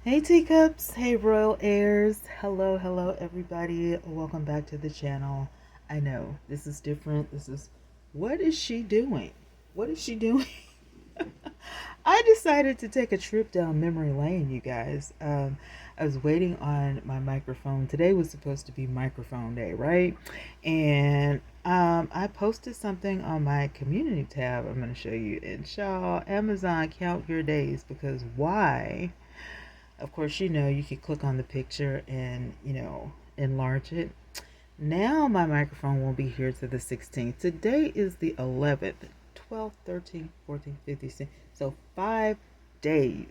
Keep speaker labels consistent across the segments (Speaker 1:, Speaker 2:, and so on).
Speaker 1: Hey teacups, hey royal airs, hello everybody, welcome back to the channel. I know this is different. What is she doing? What is she doing? I decided to take a trip down memory lane, you guys. I was waiting on my microphone. Today was supposed to be microphone day, right? And I posted something on my community tab. I'm going to show you. And y'all, Amazon, count your days, because why? Of course, you can click on the picture and, enlarge it. Now my microphone won't be here to the 16th. Today is the 11th, 12th, 13th, 14th, 15th, 16th. So 5 days.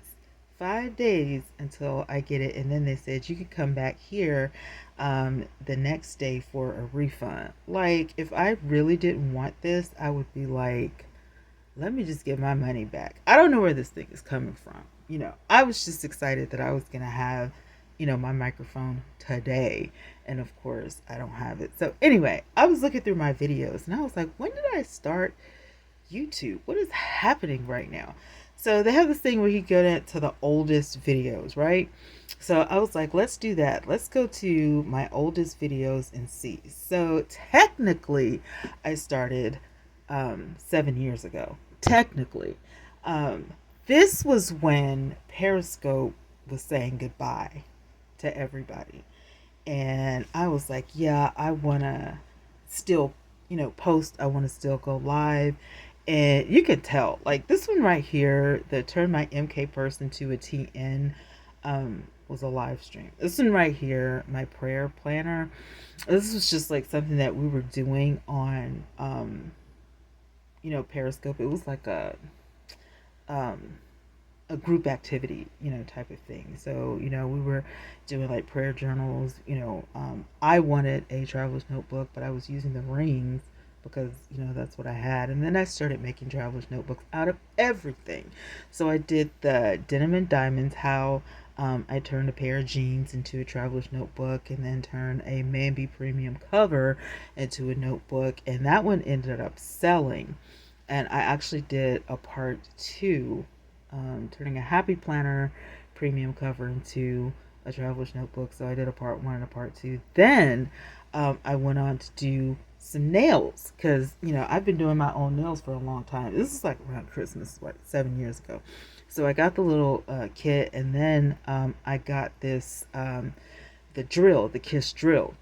Speaker 1: 5 days until I get it. And then they said you could come back here the next day for a refund. Like, if I really didn't want this, I would be like, let me just get my money back. I don't know where this thing is coming from. I was just excited that I was going to have, my microphone today. And of course, I don't have it. So, anyway, I was looking through my videos and I was like, when did I start YouTube? What is happening right now? So, they have this thing where you go to the oldest videos, right? So, I was like, let's do that. Let's go to my oldest videos and see. So, technically, I started 7 years ago. Technically, um, this was when Periscope was saying goodbye to everybody, and I was like, yeah, I wanna still, post. I want to still go live, and you could tell, like this one right here, the turn my MK person to a TN, was a live stream. This one right here, my prayer planner. This was just like something that we were doing on Periscope. It was like um, a group activity, type of thing. So, we were doing like prayer journals. I wanted a traveler's notebook, but I was using the rings because, that's what I had. And then I started making traveler's notebooks out of everything. So I did the denim and diamonds, how I turned a pair of jeans into a traveler's notebook, and then turned a Mambi premium cover into a notebook. And that one ended up selling. And I actually did a part two, turning a happy planner premium cover into a traveler's notebook. So I did a part one and a part two. Then I went on to do some nails, because I've been doing my own nails for a long time. This is like around Christmas, what, 7 years ago. So I got the little kit, and then I got this the drill, the Kiss drill,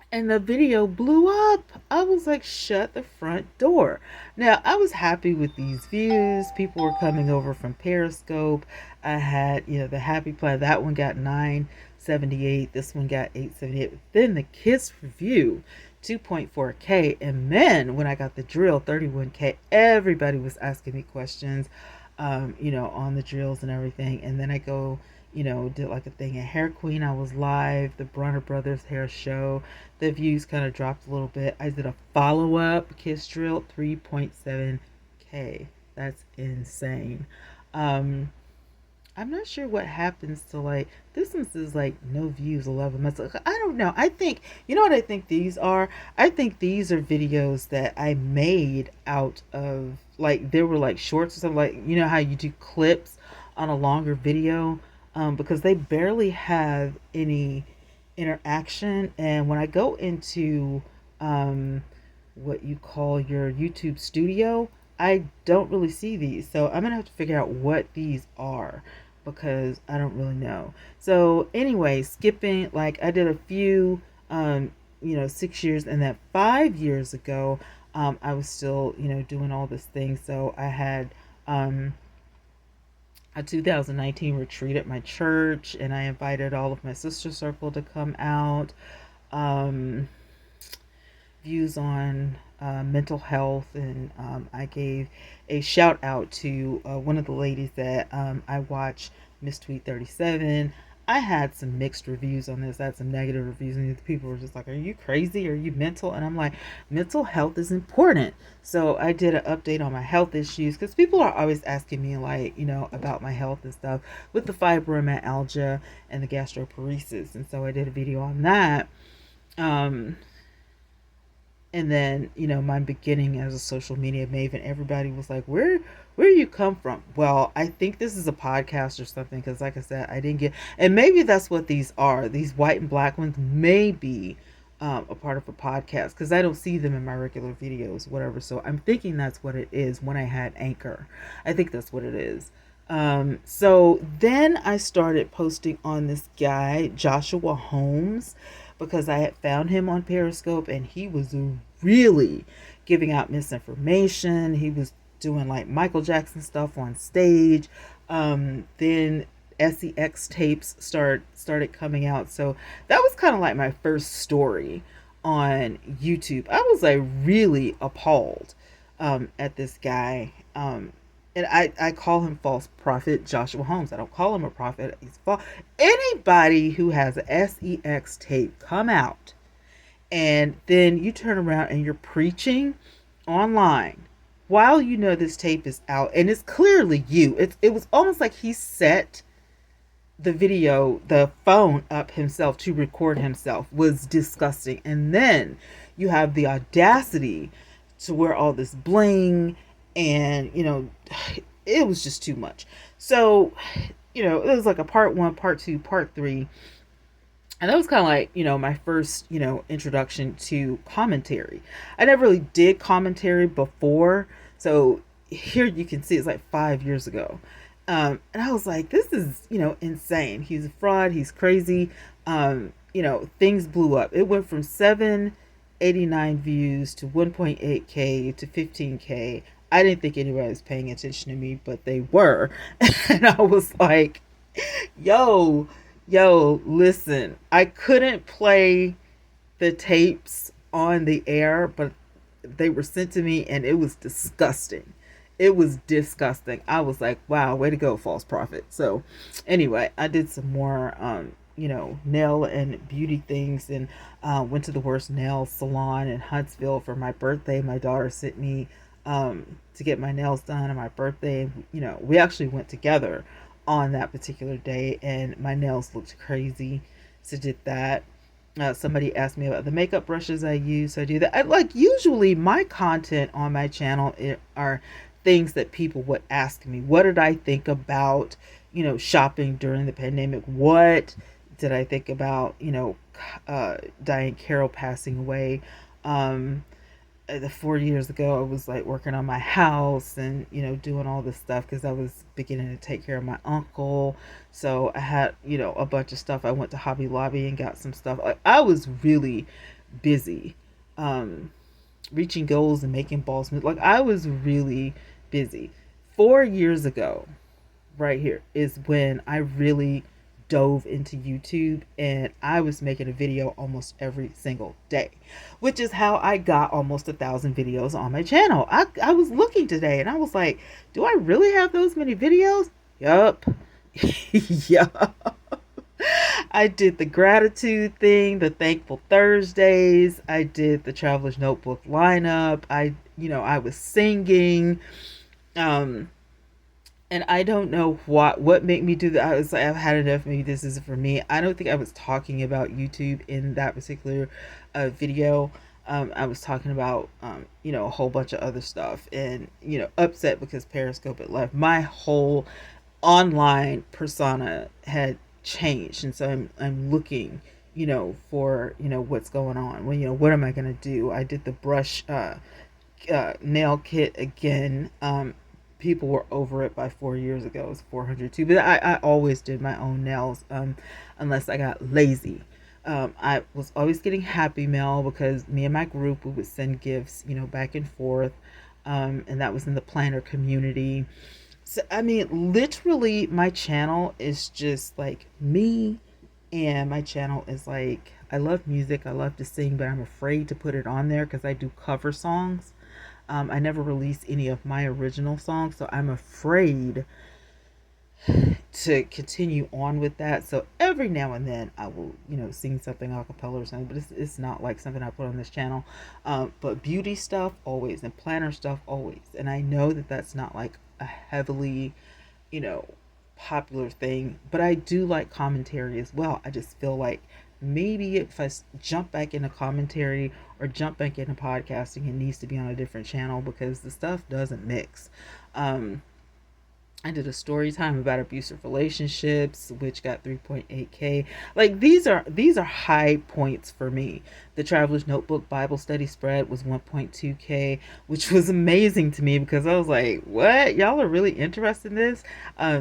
Speaker 1: and the video blew up. I was like, shut the front door. Now, I was happy with these views. People were coming over from Periscope. I had, the Happy Plan. That one got 978. This one got 878. Then the Kiss review, 2.4K. And then when I got the drill, 31K, everybody was asking me questions, on the drills and everything. And then I go, did like a thing at Hair Queen. I was live, the Bronner Brothers hair show. The views kind of dropped a little bit. I did a follow-up Kiss drill, 3.7K. That's insane. I'm not sure what happens to, like, this one says like no views, 11 months. I don't know. I think, what I think these are? I think these are videos that I made out of, like, there were like shorts or something, like, how you do clips on a longer video, because they barely have any interaction. And when I go into what you call your YouTube studio, I don't really see these. So I'm going to have to figure out what these are, because I don't really know. So anyway, skipping, like I did a few, 6 years, and then 5 years ago, I was still, doing all this thing. So I had, a 2019 retreat at my church, and I invited all of my sister circle to come out. Um, Views on mental health, and I gave a shout out to one of the ladies that I watch, Miss Tweet 37. I had some mixed reviews on this. I had some negative reviews, and people were just like, are you crazy? Are you mental? And I'm like, mental health is important. So I did an update on my health issues, because people are always asking me, like, about my health and stuff with the fibromyalgia and the gastroparesis. And so I did a video on that. Um, And then, my beginning as a social media maven, everybody was like, where do you come from? Well, I think this is a podcast or something, because like I said, I didn't get, and maybe that's what these are. These white and black ones may be a part of a podcast, because I don't see them in my regular videos, whatever. So I'm thinking that's what it is when I had Anchor. I think that's what it is. So then I started posting on this guy, Joshua Holmes, because I had found him on Periscope, and he was really giving out misinformation. He was doing like Michael Jackson stuff on stage. Then SEX tapes started coming out. So that was kind of like my first story on YouTube. I was like really appalled at this guy. And I call him false prophet Joshua Holmes. I don't call him a prophet. He's false. Anybody who has a SEX tape come out, and then you turn around and you're preaching online while you know this tape is out, and it's clearly you. It was almost like he set the phone up himself to record himself. Was disgusting. And then you have the audacity to wear all this bling, and it was just too much. So it was like a part 1, part 2, part 3. And that was kind of like, my first, introduction to commentary. I never really did commentary before. So here you can see it's like 5 years ago. And I was like, this is, insane. He's a fraud. He's crazy. Things blew up. It went from 789 views to 1.8K to 15K. I didn't think anybody was paying attention to me, but they were. And I was like, yo, listen, I couldn't play the tapes on the air, but they were sent to me, and it was disgusting. It was disgusting. I was like, wow, way to go, false prophet. So anyway, I did some more, nail and beauty things, and went to the worst nail salon in Huntsville for my birthday. My daughter sent me to get my nails done on my birthday. We actually went together on that particular day, and my nails looked crazy. So did that. Somebody asked me about the makeup brushes I use. So I do that. Usually my content on my channel are things that people would ask me. What did I think about, shopping during the pandemic? What did I think about, Diane Carroll passing away? The 4 years ago, I was like working on my house and, doing all this stuff because I was beginning to take care of my uncle. So I had, a bunch of stuff. I went to Hobby Lobby and got some stuff. I was really busy, reaching goals and making balls move. I was really busy. 4 years ago, right here, is when I really dove into YouTube, and I was making a video almost every single day, which is how I got almost 1,000 videos on my channel. I was looking today, and I was like, do I really have those many videos? Yup. Yup. I did the gratitude thing, the Thankful Thursdays. I did the Traveler's Notebook lineup. I was singing. And I don't know what made me do that. I was like, I've had enough. Maybe this isn't for me. I don't think I was talking about YouTube in that particular video. I was talking about, a whole bunch of other stuff, and, upset because Periscope had left. My whole online persona had changed. And so I'm looking, for, what's going on. Well, what am I going to do? I did the brush nail kit again. People were over it by 4 years ago. It was 400 too. But I always did my own nails, unless I got lazy. I was always getting Happy Mail because me and my group, we would send gifts, back and forth. And that was in the planner community. So, literally my channel is just like me, and my channel is like, I love music. I love to sing, but I'm afraid to put it on there because I do cover songs. I never released any of my original songs, so I'm afraid to continue on with that. So every now and then I will, sing something a cappella or something, but it's not like something I put on this channel. But beauty stuff always, and planner stuff always. And I know that that's not like a heavily, popular thing, but I do like commentary as well. I just feel like maybe if I jump back into commentary or jump back into podcasting, it needs to be on a different channel because the stuff doesn't mix. I did a story time about abusive relationships, which got 3.8K. Like these are high points for me. The Traveler's Notebook Bible Study Spread was 1.2K, which was amazing to me because I was like, "What? Y'all are really interested in this?"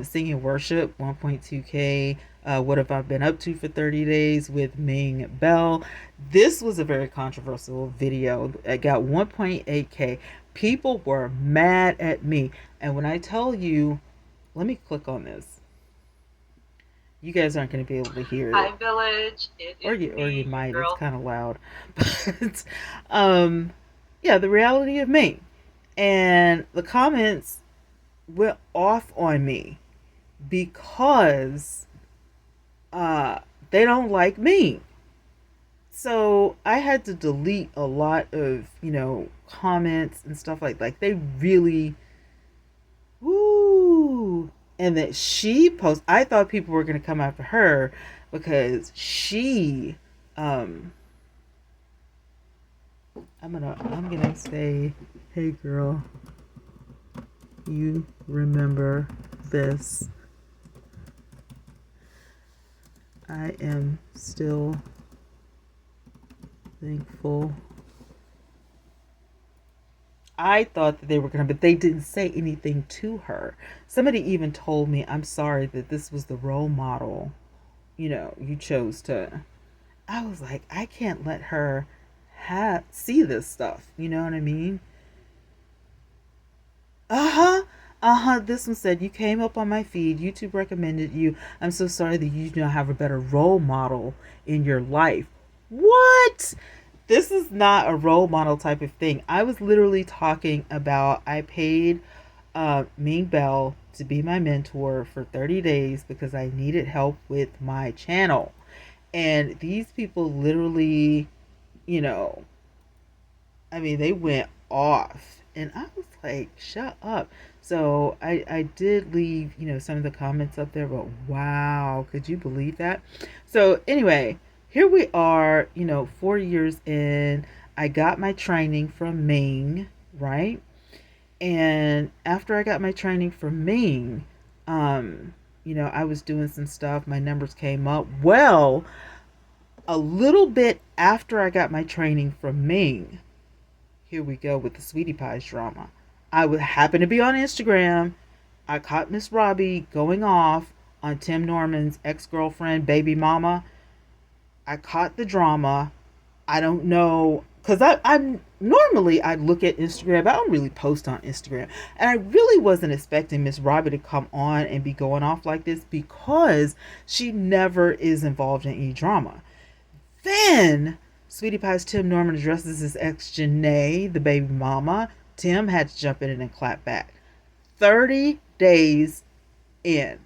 Speaker 1: Singing worship, 1.2K. What have I been up to for 30 days with Ming Bell? This was a very controversial video. It got 1.8K. People were mad at me, and when I tell you, let me click on this. You guys aren't going to be able to hear it.
Speaker 2: Hi, Village.
Speaker 1: Or you might. It's kind of loud. But, yeah, the reality of me. And the comments went off on me because they don't like me. So I had to delete a lot of, comments and stuff like they really, woo. And that she posts, I thought people were going to come after her because she, I'm gonna say, hey girl, you remember this. I am still thankful. I thought that they were gonna, but they didn't say anything to her. Somebody even told me, I'm sorry that this was the role model, you chose to. I was like, I can't let her see this stuff. You know what I mean? This one said, you came up on my feed. YouTube recommended you. I'm so sorry that you do not have a better role model in your life. What? This is not a role model type of thing. I was literally talking about, I paid Ming Bell to be my mentor for 30 days because I needed help with my channel. And these people literally, they went off. And I was like, shut up. So I did leave, some of the comments up there, but wow, could you believe that? So anyway, here we are, 4 years in. I got my training from Ming, right? And after I got my training from Ming, I was doing some stuff. My numbers came up. Well, a little bit after I got my training from Ming, here we go with the Sweetie Pies drama. I would happen to be on Instagram. I caught Miss Robbie going off on Tim Norman's ex-girlfriend, baby mama. I caught the drama. I don't know, because I'm normally I look at Instagram, but I don't really post on Instagram. And I really wasn't expecting Miss Robbie to come on and be going off like this because she never is involved in any drama. Then Sweetie Pie's Tim Norman addresses his ex Janae, the baby mama. Tim had to jump in and clap back. 30 days in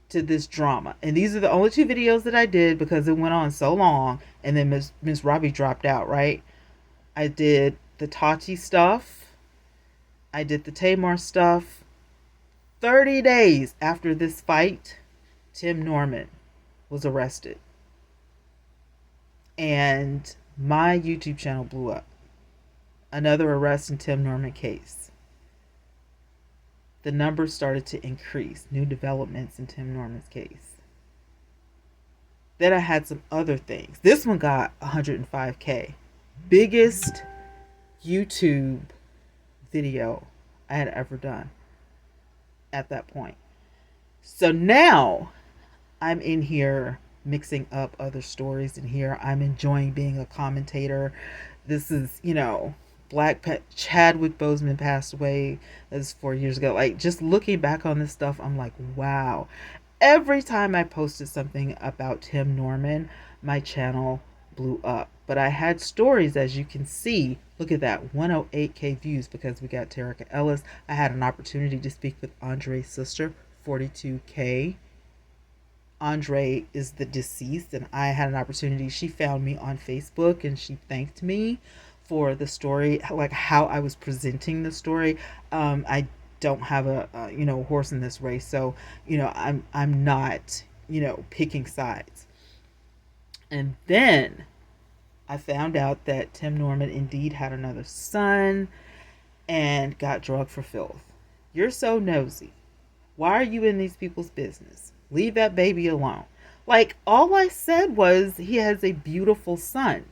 Speaker 1: to this drama. And these are the only two videos that I did because it went on so long. And then Miss Robbie dropped out, right? I did the Tati stuff. I did the Tamar stuff. 30 days after this fight, Tim Norman was arrested. And my YouTube channel blew up. Another arrest in Tim Norman case. The numbers started to increase. New developments in Tim Norman's case. Then I had some other things. This one got 105K. Biggest YouTube video I had ever done at that point. So now I'm in here mixing up other stories in here. I'm enjoying being a commentator. This is, Chadwick Boseman passed away. That was 4 years ago. Like, just looking back on this stuff, I'm like, wow. Every time I posted something about Tim Norman, my channel blew up. But I had stories, as you can see. Look at that, 108K views because we got Terica Ellis. I had an opportunity to speak with Andre's sister, 42K. Andre is the deceased, and I had an opportunity. She found me on Facebook and she thanked me for the story, like how I was presenting the story. I don't have a horse in this race, so I'm not picking sides. And then I found out that Tim Norman indeed had another son and got drugged for filth. You're so nosy. Why are you in these people's business? Leave that baby alone. Like, all I said was he has a beautiful son.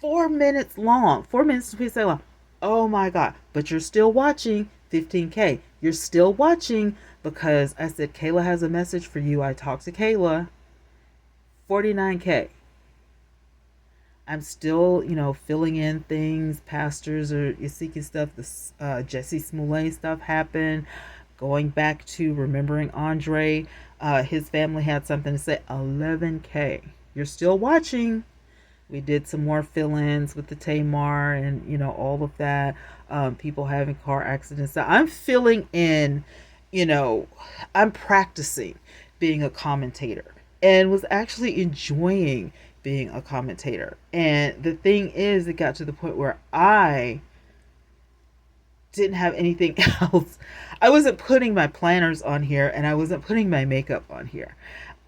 Speaker 1: 4 minutes long. 4 minutes to say long. Oh my God. But you're still watching 15K. You're still watching because I said, Kayla has a message for you. I talked to Kayla. 49K. I'm still, filling in things. Pastors are seeking stuff. This Jesse Smollett stuff happened. Going back to remembering Andre, his family had something to say. 11K. You're still watching. We did some more fill-ins with the Tamar and, all of that. People having car accidents. So I'm filling in, I'm practicing being a commentator and was actually enjoying being a commentator. And the thing is, it got to the point where I didn't have anything else. I wasn't putting my planners on here and I wasn't putting my makeup on here.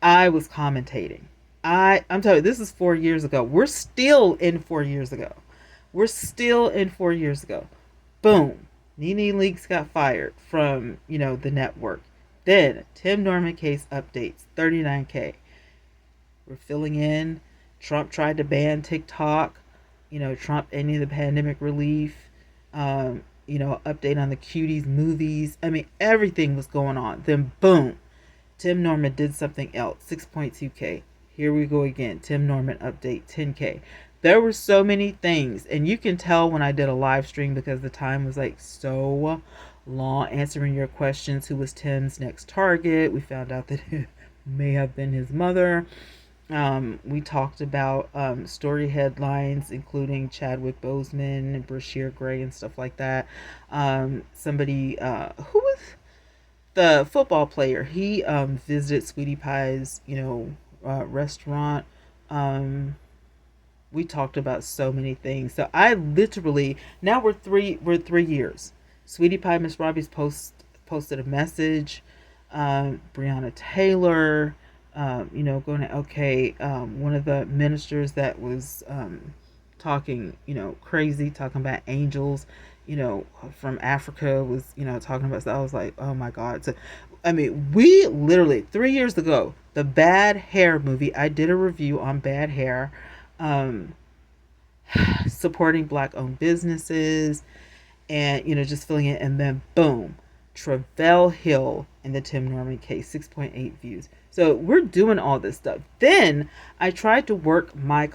Speaker 1: I was commentating. I'm telling you, this is 4 years ago. We're still in 4 years ago. We're still in 4 years ago. Boom. Nene Leakes got fired from, the network. Then Tim Norman case updates, 39K. We're filling in. Trump tried to ban TikTok. Trump ending the pandemic relief. Update on the Cuties movies. I mean, everything was going on. Then boom. Tim Norman did something else, 6.2K. Here we go again. Tim Norman update, 10K. There were so many things. And you can tell when I did a live stream because the time was like so long answering your questions. Who was Tim's next target? We found out that it may have been his mother. We talked about story headlines, including Chadwick Boseman and Brashear Gray and stuff like that. Somebody, who was the football player? He visited Sweetie Pie's, restaurant. We talked about so many things. So I literally, now we're 3 years. Sweetie Pie Miss Robbie's posted a message. Breonna Taylor, going to one of the ministers that was talking, crazy, talking about angels, from Africa was, talking about stuff. I was like, oh my God. So, I mean, we literally 3 years ago, the Bad Hair movie, I did a review on Bad Hair, supporting Black owned businesses and, just filling it. And then boom, Travell Hill in the Tim Norman case, 6.8 views. So we're doing all this stuff. Then I tried to work my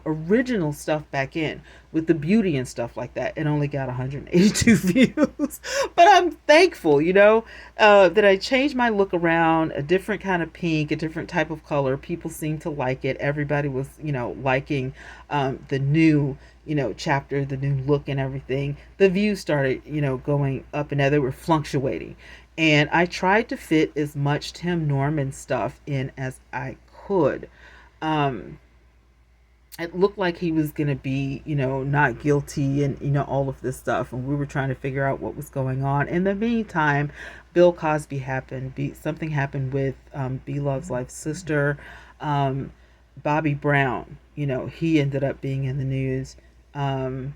Speaker 1: original stuff back in with the beauty and stuff like that. It only got 182 views. But I'm thankful, that I changed my look around, a different kind of pink, a different type of color. People seemed to like it. Everybody was, liking the new, chapter, the new look and everything. The views started, going up and down. They were fluctuating. And I tried to fit as much Tim Norman stuff in as I could. It looked like he was going to be, not guilty and, all of this stuff. And we were trying to figure out what was going on. In the meantime, Bill Cosby happened. Something happened with B Love's Life's sister. Bobby Brown, he ended up being in the news. Then,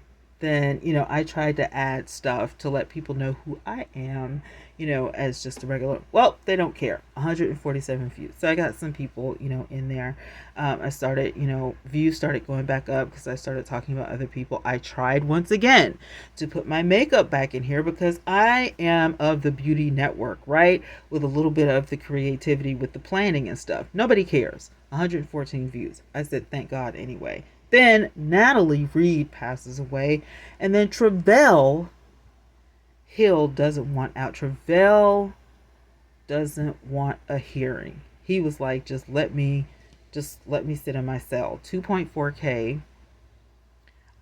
Speaker 1: I tried to add stuff to let people know who I am, as just a regular, well, they don't care, 147 views. So I got some people, in there. I started, views started going back up because I started talking about other people. I tried once again to put my makeup back in here because I am of the beauty network, right? With a little bit of the creativity with the planning and stuff. Nobody cares. 114 views. I said, thank God anyway. Then Natalie Reid passes away. And then Travell Hill doesn't want out. Travell doesn't want a hearing. He was like, just let me sit in my cell. 2.4K.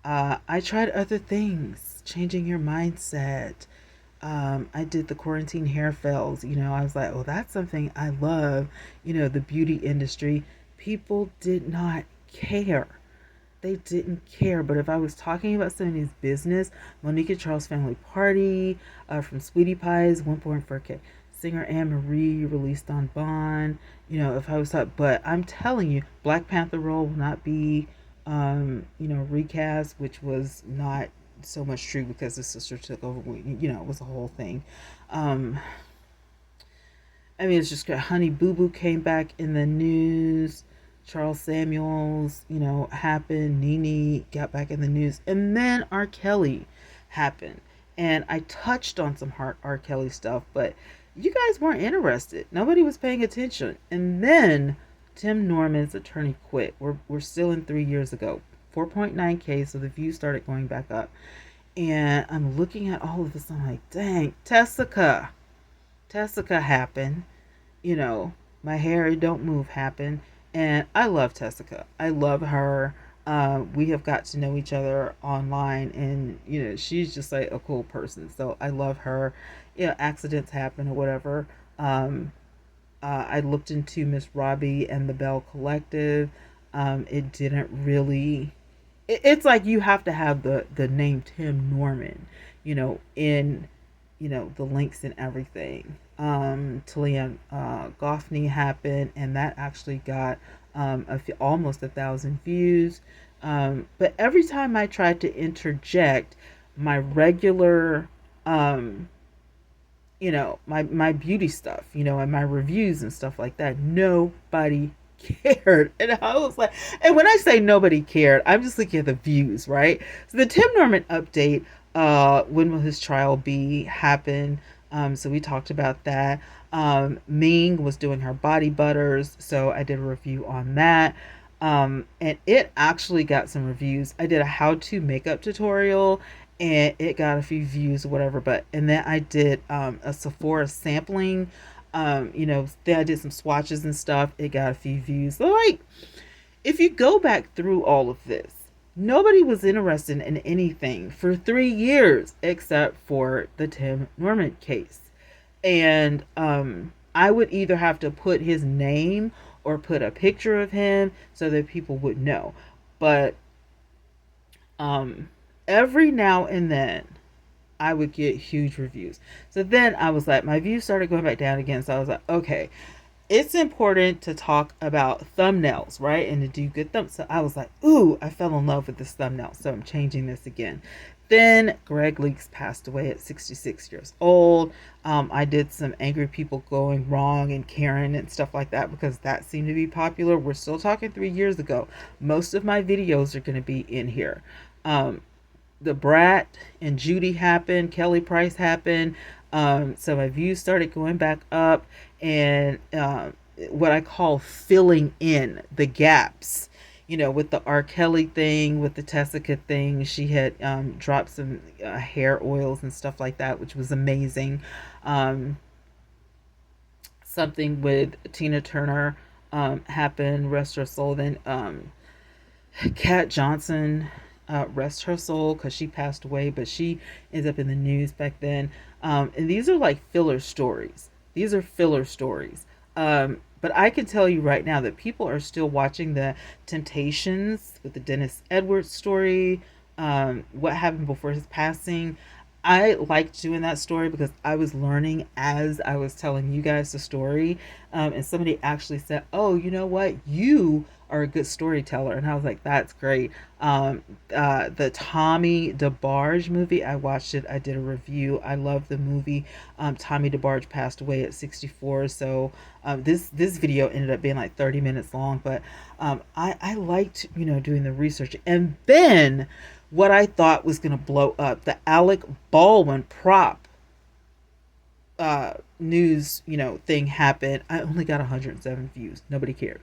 Speaker 1: I tried other things. Changing your mindset. I did the quarantine hair fells. I was like, oh, that's something I love. The beauty industry. People did not care. They didn't care. But if I was talking about somebody's business, Monique and Charles Family Party, from Sweetie Pies, 1.4K. singer Anne Marie released on bond. If I was up, but I'm telling you, Black Panther role will not be, recast, which was not so much true because his sister took over. It was a whole thing. Um, it's just good. Honey Boo Boo came back in the news. Charles Samuels, happened. Nene got back in the news. And then R. Kelly happened. And I touched on some R. Kelly stuff, but you guys weren't interested. Nobody was paying attention. And then Tim Norman's attorney quit. We're still in 3 years ago. 4.9K, so the views started going back up. And I'm looking at all of this. I'm like, dang, Tessica happened. My hair don't move happened. And I love Tessica. I love her. We have got to know each other online, and she's just like a cool person. So I love her. Accidents happen or whatever. I looked into Miss Robbie and the Bell Collective. It didn't really. It's like you have to have the name Tim Norman, in the links and everything. Talian Goffney happened, and that actually got almost 1,000 views. But every time I tried to interject my regular, my beauty stuff, and my reviews and stuff like that, nobody cared. And I was like, and when I say nobody cared, I'm just looking at the views, right? So the Tim Norman update, when will his trial be, happen? So we talked about that. Ming was doing her body butters, so I did a review on that. And it actually got some reviews. I did a how-to makeup tutorial, and it got a few views or whatever. And then I did a Sephora sampling. Then I did some swatches and stuff. It got a few views. So, like, if you go back through all of this, nobody was interested in anything for 3 years except for the Tim Norman case. And I would either have to put his name or put a picture of him so that people would know. But every now and then I would get huge reviews. So then I was like, my views started going back down again. So I was like, okay, it's important to talk about thumbnails, right? And to do good thumbnails. So I was like, ooh, I fell in love with this thumbnail. So I'm changing this again. Then Greg Leaks passed away at 66 years old. I did some angry people going wrong and Karen and stuff like that because that seemed to be popular. We're still talking 3 years ago. Most of my videos are going to be in here. The Brat and Judy happened. Kelly Price happened. So my views started going back up, and what I call filling in the gaps, with the R. Kelly thing, with the Tessica thing. She had dropped some hair oils and stuff like that, which was amazing. Something with Tina Turner happened, rest her soul. Then Kat Johnson, rest her soul, because she passed away, but she ends up in the news back then. And these are like filler stories. These are filler stories. But I can tell you right now that people are still watching the Temptations with the Dennis Edwards story. What happened before his passing. I liked doing that story because I was learning as I was telling you guys the story. And somebody actually said, oh, you know what? You are a good storyteller. And I was like, that's great. The Tommy DeBarge movie, I watched it. I did a review. I love the movie. Tommy DeBarge passed away at 64. So this video ended up being like 30 minutes long. But I liked, doing the research. And then what I thought was going to blow up, the Alec Baldwin prop news, thing happened. I only got 107 views. Nobody cared.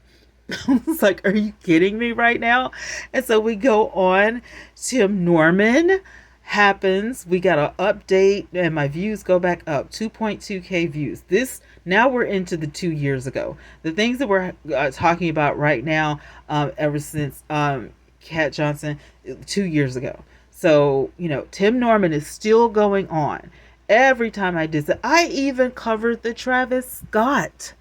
Speaker 1: I was like, are you kidding me right now? And so we go on. Tim Norman happens. We got an update and my views go back up. 2.2K views. Now we're into the 2 years ago. The things that we're talking about right now, ever since Kat Johnson, 2 years ago. So, Tim Norman is still going on. Every time I did that, I even covered the Travis Scott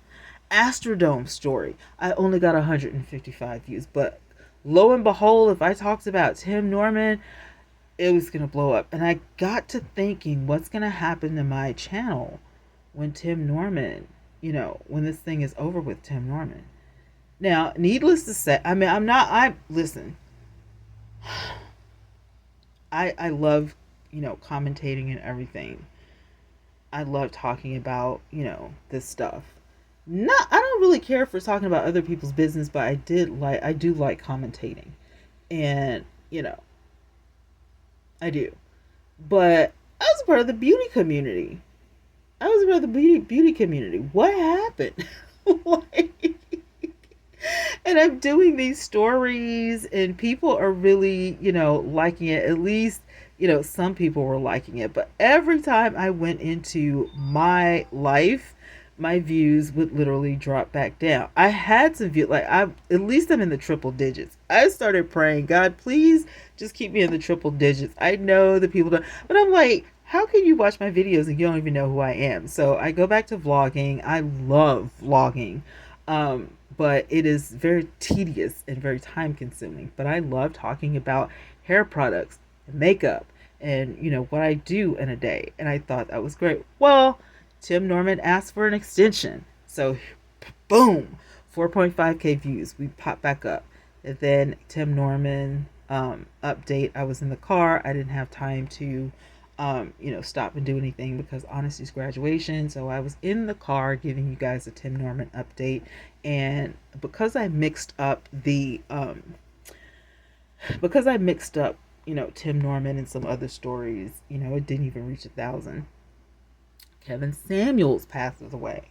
Speaker 1: Astrodome story. I only got 155 views, but lo and behold, if I talked about Tim Norman, it was going to blow up. And I got to thinking, what's going to happen to my channel when Tim Norman, when this thing is over with Tim Norman. Now, needless to say, I mean, listen, I love, commentating and everything. I love talking about, this stuff. Not, I don't really care for talking about other people's business, but I do like commentating. And, I do. But I was a part of the beauty community. I was a part of the beauty community. What happened? Like, and I'm doing these stories, and people are really, liking it. At least, some people were liking it. But every time I went into my life, my views would literally drop back down. I had some view, like at least I'm in the triple digits. I started praying, God, please just keep me in the triple digits. I know the people don't, but I'm like, how can you watch my videos and you don't even know who I am? So I go back to vlogging. I love vlogging. But it is very tedious and very time consuming. But I love talking about hair products and makeup and, what I do in a day. And I thought that was great. Well, Tim Norman asked for an extension. So, boom, 4.5K views. We pop back up. And then Tim Norman update. I was in the car. I didn't have time to stop and do anything because Honesty's graduation. So I was in the car giving you guys a Tim Norman update. And because I mixed up Tim Norman and some other stories, it didn't even reach 1,000. Kevin Samuels passes away.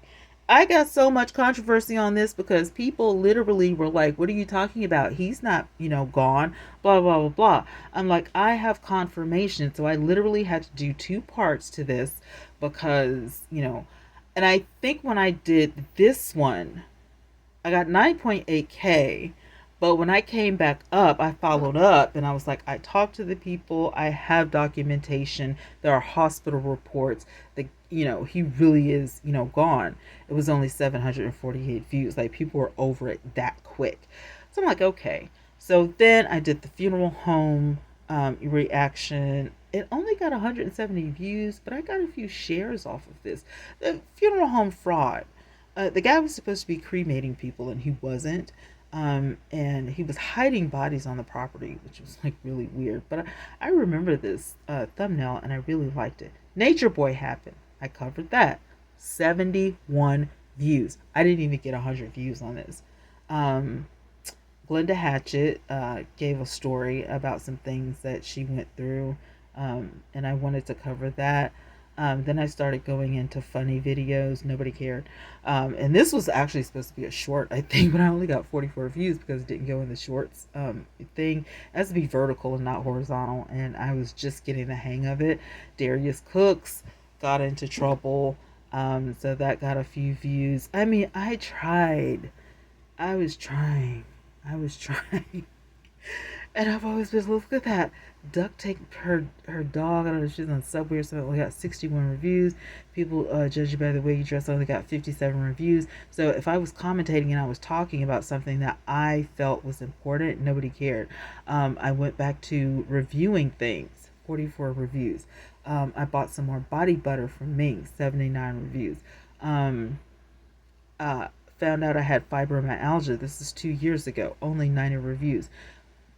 Speaker 1: I got so much controversy on this because people literally were like, what are you talking about? He's not, gone, blah, blah, blah, blah. I'm like, I have confirmation. So I literally had to do 2 parts to this because, and I think when I did this one, I got 9.8K. But when I came back up, I followed up and I was like, I talked to the people. I have documentation. There are hospital reports that, he really is, gone. It was only 748 views. Like, people were over it that quick. So I'm like, okay. So then I did the funeral home reaction. It only got 170 views, but I got a few shares off of this. The funeral home fraud. The guy was supposed to be cremating people and he wasn't. And he was hiding bodies on the property, which was like really weird. But I remember this thumbnail and I really liked it. Nature Boy happened. I covered that. 71 views. I didn't even get 100 views on this. Glenda Hatchett gave a story about some things that she went through, and I wanted to cover that. Then I started going into funny videos. Nobody cared. And this was actually supposed to be a short, I think, but I only got 44 views because it didn't go in the shorts thing. It has to be vertical and not horizontal. And I was just getting the hang of it. Darius Cooks got into trouble. So that got a few views. I mean, I tried. I was trying. And I've always been, look at that. Duck take her dog. I don't know if she's on Subway or something. Only got 61 reviews. People judge you by the way you dress. Only got 57 reviews. So if I was commentating and I was talking about something that I felt was important, nobody cared. I went back to reviewing things. 44 reviews. I bought some more body butter from Ming. 79 reviews. Found out I had fibromyalgia. This is 2 years ago. Only 90 reviews.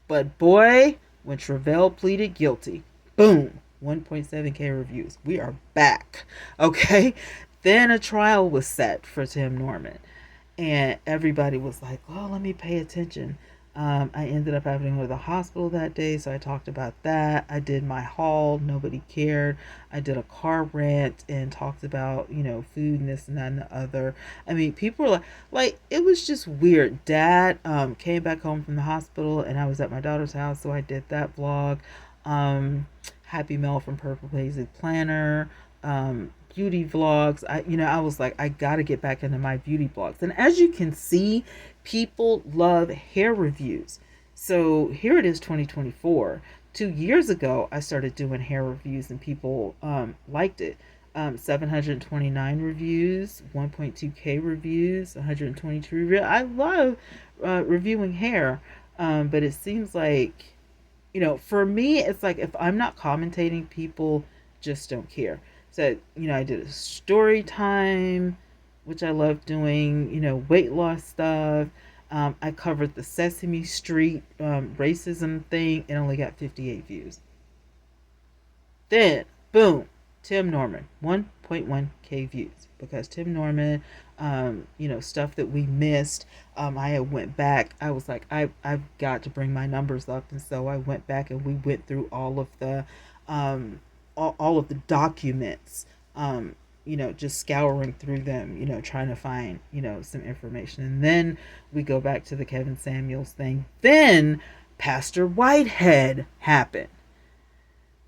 Speaker 1: But boy, when Travell pleaded guilty, boom, 1.7K reviews. We are back. Okay. Then a trial was set for Tim Norman. And everybody was like, oh, let me pay attention. I ended up having to go to the hospital that day, so I talked about that. I did my haul. Nobody cared. I did a car rant and talked about, food and this and that and the other. I mean, people were like, it was just weird. Dad came back home from the hospital, and I was at my daughter's house, so I did that vlog. Happy Mel from Purple Hazy Planner. Beauty vlogs. I was like, I gotta get back into my beauty vlogs. And as you can see, people love hair reviews. So here it is, 2024. 2 years ago, I started doing hair reviews and people liked it. 729 reviews, 1.2K reviews, 122 reviews. I love reviewing hair, but it seems like, for me, it's like if I'm not commentating, people just don't care. So, I did a story time, which I love doing, weight loss stuff. I covered the Sesame Street racism thing. It only got 58 views. Then, boom, Tim Norman, 1.1K views. Because Tim Norman, stuff that we missed, I went back. I was like, I've got to bring my numbers up. And so I went back and we went through all of the, all of the documents, just scouring through them, trying to find, some information. And then we go back to the Kevin Samuels thing. Then Pastor Whitehead happened.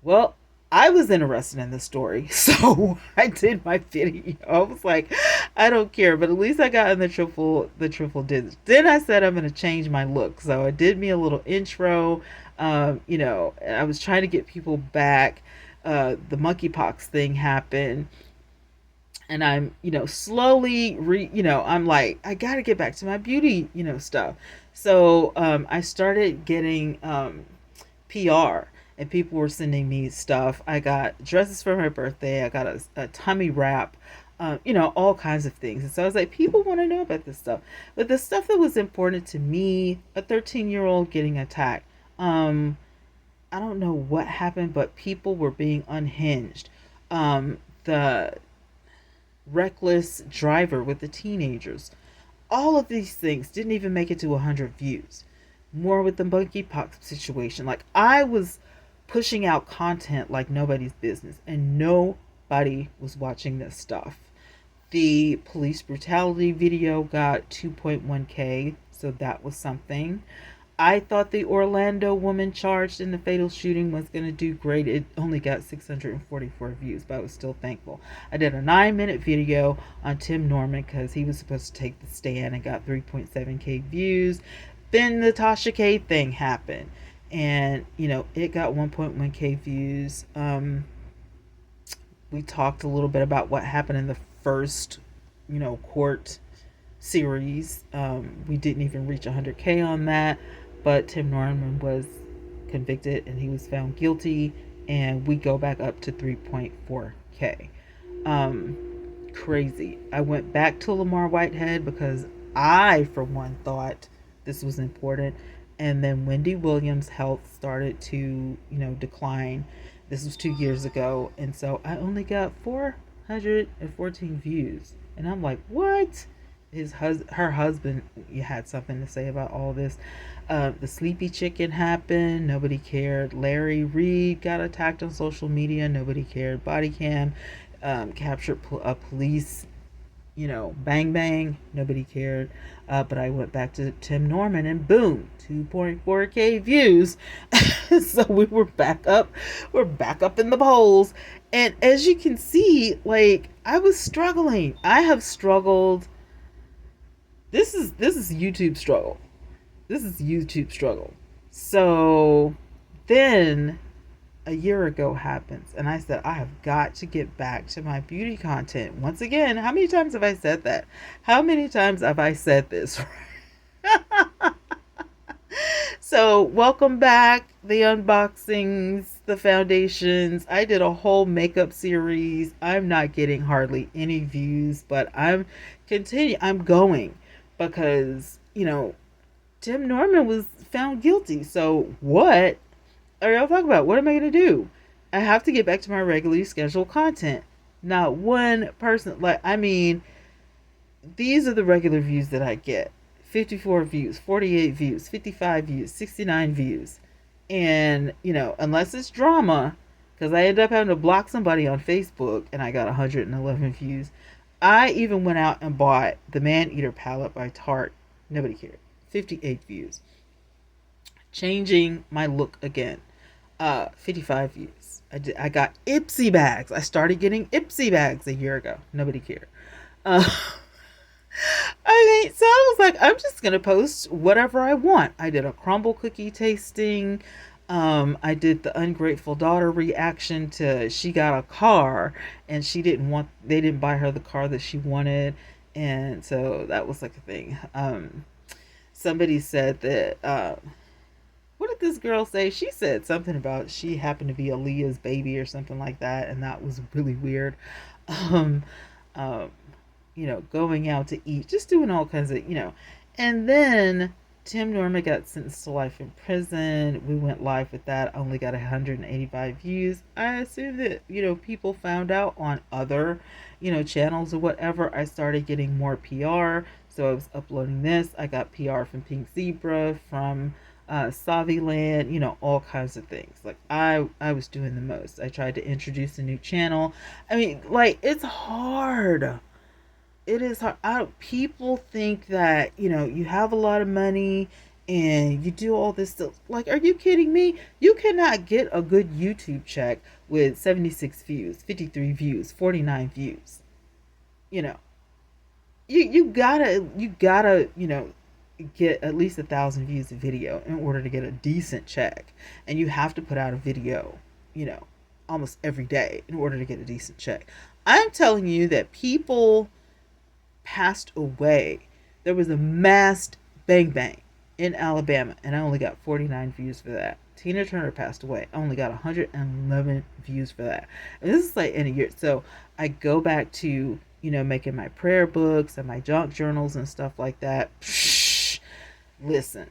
Speaker 1: Well, I was interested in the story, so I did my video. I was like, I don't care, but at least I got in the triple digits. Then I said I'm going to change my look, so I did me a little intro. I was trying to get people back. The monkeypox thing happened, and I'm, slowly I'm like, I got to get back to my beauty, stuff. So I started getting PR. And people were sending me stuff. I got dresses for my birthday. I got a tummy wrap, all kinds of things. And so I was like, people want to know about this stuff. But the stuff that was important to me, a 13-year-old getting attacked. I don't know what happened, but people were being unhinged. The reckless driver with the teenagers. All of these things didn't even make it to 100 views. More with the monkeypox situation. Like, I was pushing out content like nobody's business, and nobody was watching this stuff. The police brutality video got 2.1K, so that was something. I thought the Orlando woman charged in the fatal shooting was going to do great. It only got 644 views, but I was still thankful. I did a 9-minute video on Tim Norman because he was supposed to take the stand and got 3.7K views. Then the Tasha K thing happened, and it got 1.1K views. We talked a little bit about what happened in the first court series. We didn't even reach 100K on that, but Tim Norman was convicted and he was found guilty, and we go back up to 3.4K. Crazy. I went back to Lamar Whitehead because I, for one, thought this was important. And then Wendy Williams' health started to, decline. This was 2 years ago. And so I only got 414 views. And I'm like, what? Her husband had something to say about all this. The sleepy chicken happened. Nobody cared. Larry Reed got attacked on social media. Nobody cared. Body cam captured a police bang bang, nobody cared. But I went back to Tim Norman and boom, 2.4K views. So we're back up in the polls. And as you can see, like, I was struggling. I have struggled. This is YouTube struggle. So then a year ago happens, and I said, I have got to get back to my beauty content. Once again, how many times have I said that? How many times have I said this? So welcome back, the unboxings, the foundations. I did a whole makeup series. I'm not getting hardly any views, but I'm going because, Tim Norman was found guilty. So what are y'all talking about? What am I going to do? I have to get back to my regularly scheduled content. Not one person, these are the regular views that I get. 54 views, 48 views, 55 views, 69 views. And, unless it's drama, because I end up having to block somebody on Facebook and I got 111 views. I even went out and bought the Man-Eater palette by Tarte. Nobody cared. 58 views. Changing my look again. 55 views. I got Ipsy bags. I started getting Ipsy bags a year ago. Nobody cared. So I was like, I'm just going to post whatever I want. I did a crumble cookie tasting. I did the ungrateful daughter reaction to, she got a car and they didn't buy her the car that she wanted. And so that was like a thing. Somebody said that, what did this girl say? She said something about she happened to be Aaliyah's baby or something like that, and that was really weird. Um, um, going out to eat, just doing all kinds of, and then Tim Norman got sentenced to life in prison. We went live with that. Only got 185 views. I assume that, people found out on other, channels or whatever. I started getting more PR. So I was uploading this. I got PR from Pink Zebra, from Saviland, all kinds of things. Like I was doing the most. I tried to introduce a new channel. I mean, like, it's hard. It is hard. People think that, you have a lot of money and you do all this stuff. Like, are you kidding me? You cannot get a good YouTube check with 76 views, 53 views, 49 views. You know, you gotta, get at least 1,000 views a video in order to get a decent check. And you have to put out a video, almost every day in order to get a decent check. I'm telling you that people passed away. There was a masked bang bang in Alabama, and I only got 49 views for that. Tina Turner passed away. I only got 111 views for that. And this is like in a year. So I go back to, making my prayer books and my junk journals and stuff like that. Psh, listen,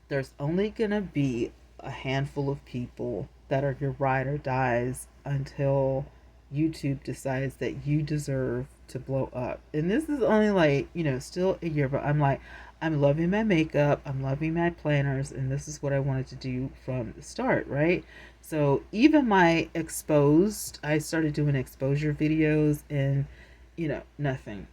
Speaker 1: there's only going to be a handful of people that are your ride or dies until YouTube decides that you deserve to blow up. And this is only like, still a year, but I'm loving my makeup, I'm loving my planners, and this is what I wanted to do from the start, right? So even my exposed, I started doing exposure videos, and nothing.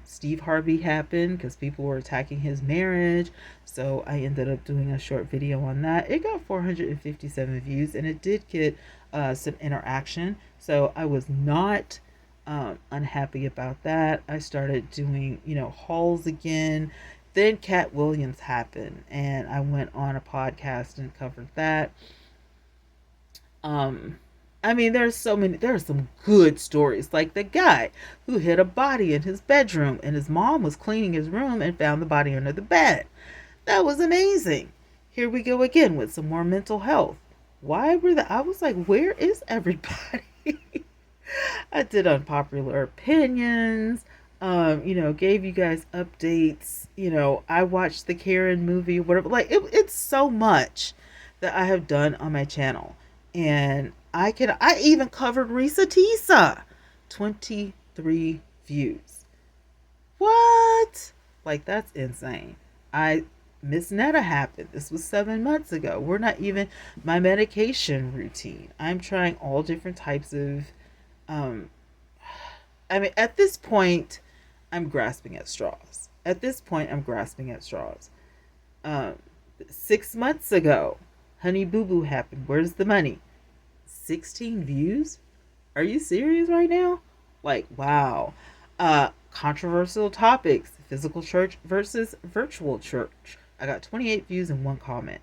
Speaker 1: Steve Harvey happened because people were attacking his marriage. So I ended up doing a short video on that. It got 457 views, and it did get some interaction. So I was not unhappy about that. I started doing, hauls again. Then Cat Williams happened, and I went on a podcast and covered that. I mean, there are some good stories. Like the guy who hid a body in his bedroom, and his mom was cleaning his room and found the body under the bed. That was amazing. Here we go again with some more mental health. I was like, where is everybody? I did unpopular opinions, gave you guys updates. I watched the Karen movie, whatever. Like, it's so much that I have done on my channel. And I even covered Risa Tisa. 23 views. What? Like, that's insane. Miss Netta happened. This was 7 months ago. We're not even my medication routine. I'm trying all different types of, at this point, I'm grasping at straws. 6 months ago, Honey Boo Boo happened. Where's the money? 16 views? Are you serious right now? Like, wow. Controversial topics. Physical church versus virtual church. I got 28 views and 1 comment.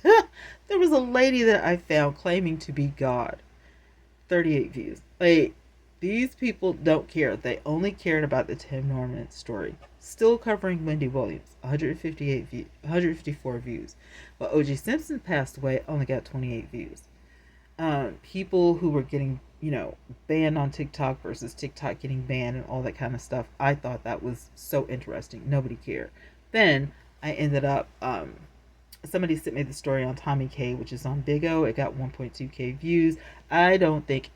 Speaker 1: There was a lady that I found claiming to be God. 38 views. Like, these people don't care. They only cared about the Tim Norman story. Still covering Wendy Williams. 154 views. But O.J. Simpson passed away, only got 28 views. People who were getting, banned on TikTok versus TikTok getting banned and all that kind of stuff. I thought that was so interesting. Nobody cared. Then I ended up, somebody sent me the story on Tommy K, which is on Big O. It got 1.2k views. I don't think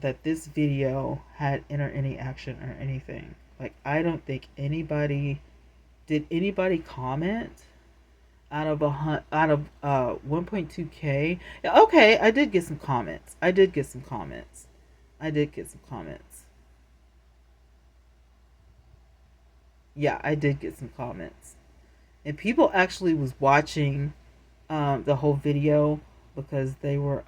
Speaker 1: that this video had any action or anything. Like, I don't think did anybody comment out of 1.2k? Okay, I did get some comments. Yeah, I did get some comments. And people actually was watching the whole video because they were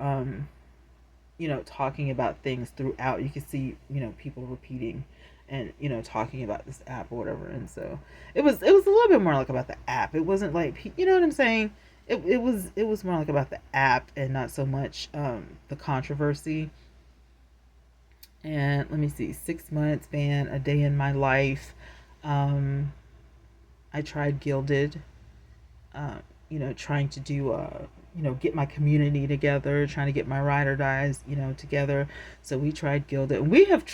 Speaker 1: talking about things throughout. You could see, people repeating and, talking about this app or whatever. And so it was a little bit more like about the app. It wasn't like, you know what I'm saying? It was more like about the app and not so much the controversy. And let me see, 6 months ban, a day in my life. I tried Gilded. trying to do, get my community together, trying to get my ride or dies, together. So we tried Gilded.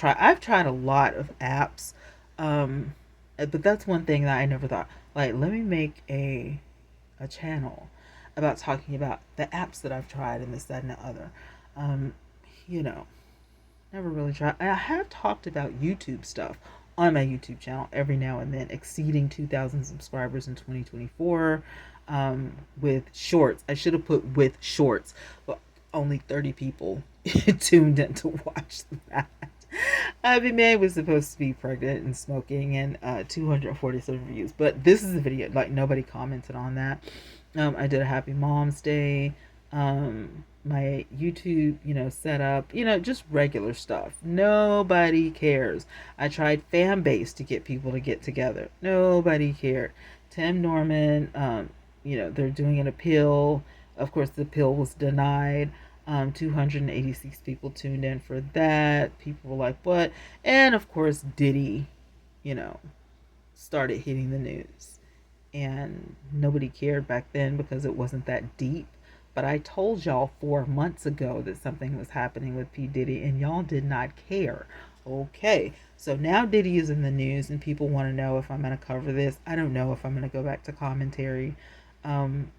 Speaker 1: I've tried a lot of apps. But that's one thing that I never thought, like, let me make a channel about talking about the apps that I've tried and this, that, and the other. Um, you know, Never really tried. I have talked about YouTube stuff on my YouTube channel every now and then, exceeding 2,000 subscribers in 2024 with shorts. I should have put with shorts, but only 30 people tuned in to watch that. I mean, May was supposed to be pregnant and smoking, and 247 views. But this is a video, like, nobody commented on that. I did a Happy Mom's Day. My YouTube, setup, just regular stuff. Nobody cares. I tried fan base to get people to get together. Nobody cared. Tim Norman, they're doing an appeal. Of course, the appeal was denied. 286 people tuned in for that. People were like, what? And of course, Diddy, started hitting the news. And nobody cared back then because it wasn't that deep. But I told y'all 4 months ago that something was happening with P. Diddy, and y'all did not care. Okay, so now Diddy is in the news, and people want to know if I'm going to cover this. I don't know if I'm going to go back to commentary,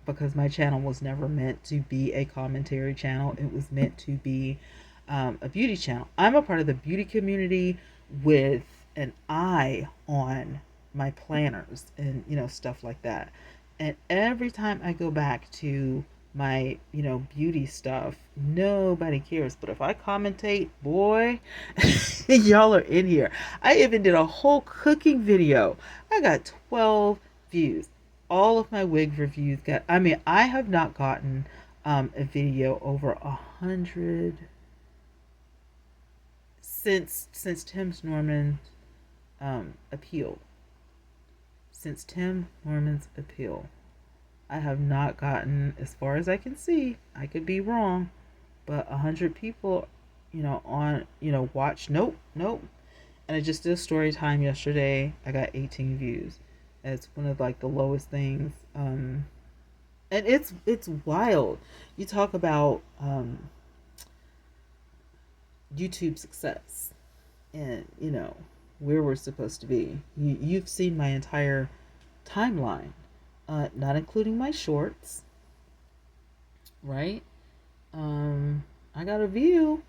Speaker 1: because my channel was never meant to be a commentary channel. It was meant to be a beauty channel. I'm a part of the beauty community with an eye on my planners and, stuff like that. And every time I go back to my beauty stuff, nobody cares. But if I commentate, boy, y'all are in here. I even did a whole cooking video. I got 12 views. All of my wig reviews I have not gotten a video over 100 since Tim Norman's appeal. Since Tim Norman's appeal, I have not gotten, as far as I can see, I could be wrong, but 100 people, watch. Nope. And I just did a story time yesterday. I got 18 views. It's one of, like, the lowest things. And it's wild. You talk about YouTube success and, where we're supposed to be. You've seen my entire timeline. Not including my shorts, right? I got a view,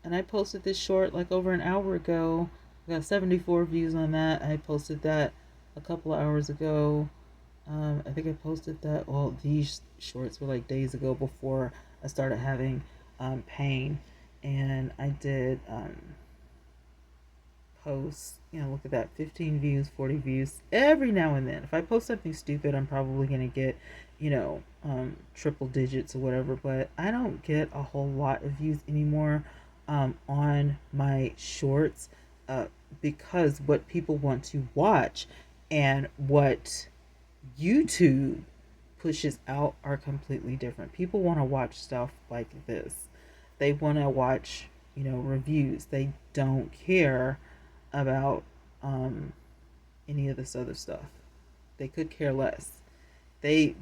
Speaker 1: and I posted this short like over an hour ago. I got 74 views on that. I posted that a couple of hours ago. I think I posted that. Well, these shorts were like days ago before I started having pain, and I did posts. Look at that, 15 views, 40 views every now and then. If I post something stupid, I'm probably gonna get triple digits or whatever, but I don't get a whole lot of views anymore on my shorts, because what people want to watch and what YouTube pushes out are completely different. People want to watch stuff like this. They want to watch reviews. They don't care about any of this other stuff. They could care less. They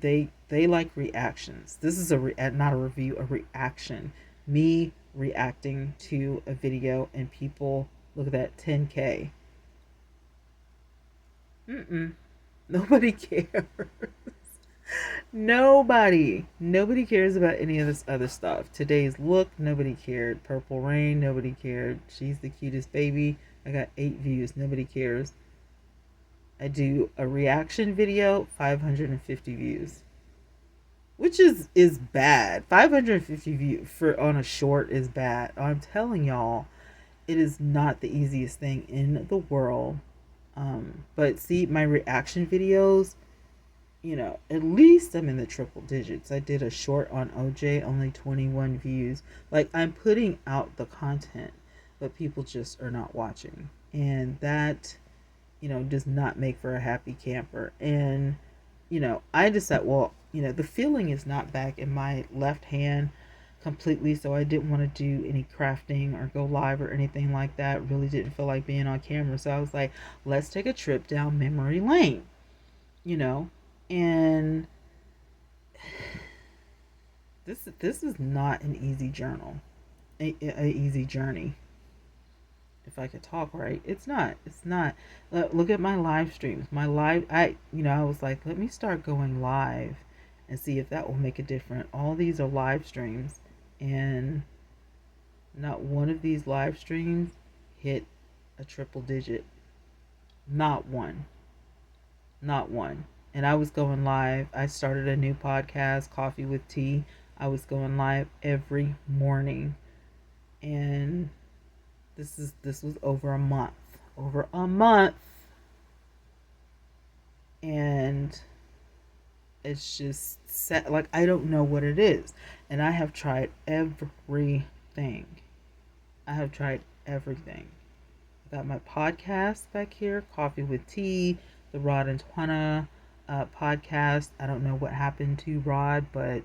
Speaker 1: like reactions. This is not a review, a reaction. Me reacting to a video, and people, look at that, 10K. Nobody cares. Nobody cares about any of this other stuff. Today's look, nobody cared. Purple Rain, nobody cared. She's the cutest baby. I got 8 views. Nobody cares. I do a reaction video, 550 views, which is bad. 550 views on a short is bad. I'm telling y'all, it is not the easiest thing in the world. But see, my reaction videos, at least I'm in the triple digits. I did a short on OJ, only 21 views. Like, I'm putting out the content, but people just are not watching. And that, does not make for a happy camper. And, I decided, well, the feeling is not back in my left hand completely, so I didn't want to do any crafting or go live or anything like that. Really didn't feel like being on camera. So I was like, let's take a trip down memory lane, and this is not an easy journal, a easy journey. If I could talk right, it's not. Look at my live streams. My live, I was like, let me start going live and see if that will make a difference. All these are live streams, and not one of these live streams hit a triple digit. Not one. Not one. And I was going live. I started a new podcast, Coffee with Tea. I was going live every morning. And this was over a month. Over a month. And it's just set, like, I don't know what it is. And I have tried everything. I have tried everything. I got my podcast back here, Coffee with Tea, the Rod and Twanna podcast. I don't know what happened to Rod, but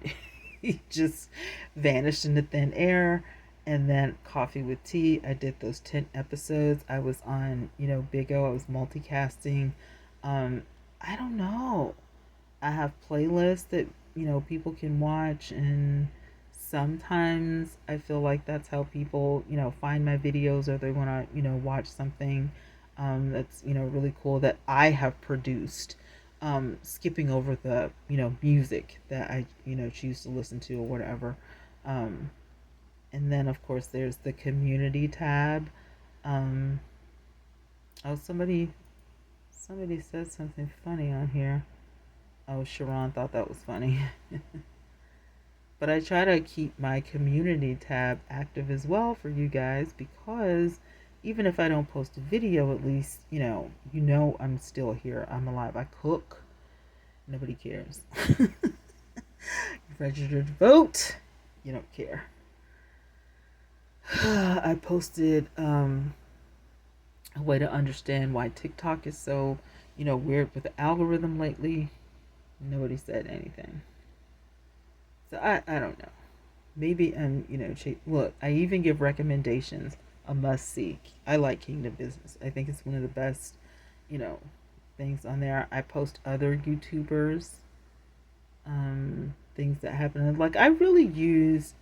Speaker 1: he just vanished into thin air. And then Coffee with Tea, I did those 10 episodes. I was on, Big O. I was multicasting. I don't know. I have playlists that, people can watch, and sometimes I feel like that's how people, find my videos, or they want to, watch something that's, really cool that I have produced. Skipping over the, music that I, choose to listen to or whatever. And then, of course, there's the community tab. Oh, somebody said something funny on here. Oh, Sharon thought that was funny. But I try to keep my community tab active as well for you guys, because even if I don't post a video, at least, I'm still here. I'm alive. I cook. Nobody cares. You're registered to vote. You don't care. I posted a way to understand why TikTok is so, weird with the algorithm lately. Nobody said anything. So I don't know. Maybe look, I even give recommendations, a must see. I like Kingdom Business. I think it's one of the best, things on there. I post other YouTubers, things that happen. Like, I really use,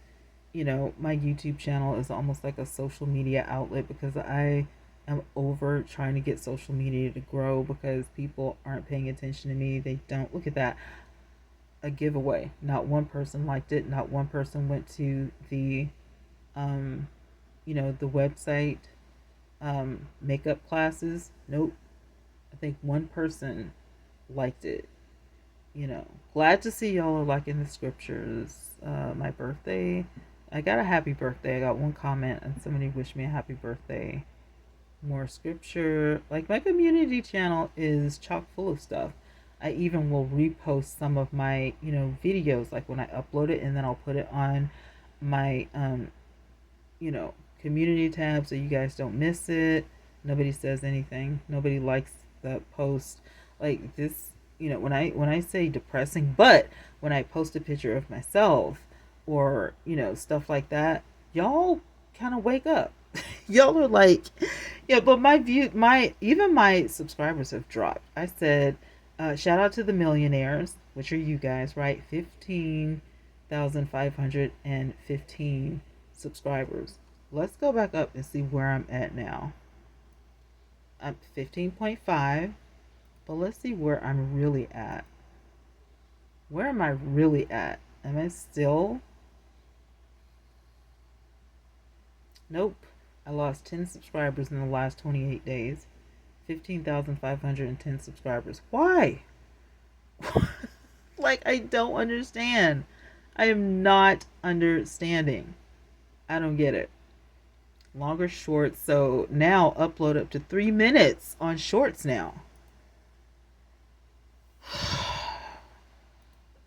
Speaker 1: my YouTube channel is almost like a social media outlet, because I am over trying to get social media to grow, because people aren't paying attention to me. They don't. Look at that. A giveaway. Not one person liked it. Not one person went to the, the website, makeup classes. Nope. I think one person liked it. Glad to see y'all are liking the scriptures. My birthday, I got a happy birthday. I got one comment and somebody wished me a happy birthday. More scripture. Like, my community channel is chock full of stuff. I even will repost some of my, videos, like when I upload it, and then I'll put it on my, community tab so you guys don't miss it. Nobody says anything. Nobody likes the post. Like this, when I say depressing, but when I post a picture of myself or, stuff like that, y'all kind of wake up. Y'all are like, yeah, but even my subscribers have dropped. I said, shout out to the millionaires, which are you guys, right? 15,515 subscribers. Let's go back up and see where I'm at now. I'm 15.5, but let's see where I'm really at. Where am I really at? Am I still? Nope. I lost 10 subscribers in the last 28 days. 15,510 subscribers. Why? Like, I don't understand. I am not understanding. I don't get it. Longer shorts. So now upload up to 3 minutes on shorts now.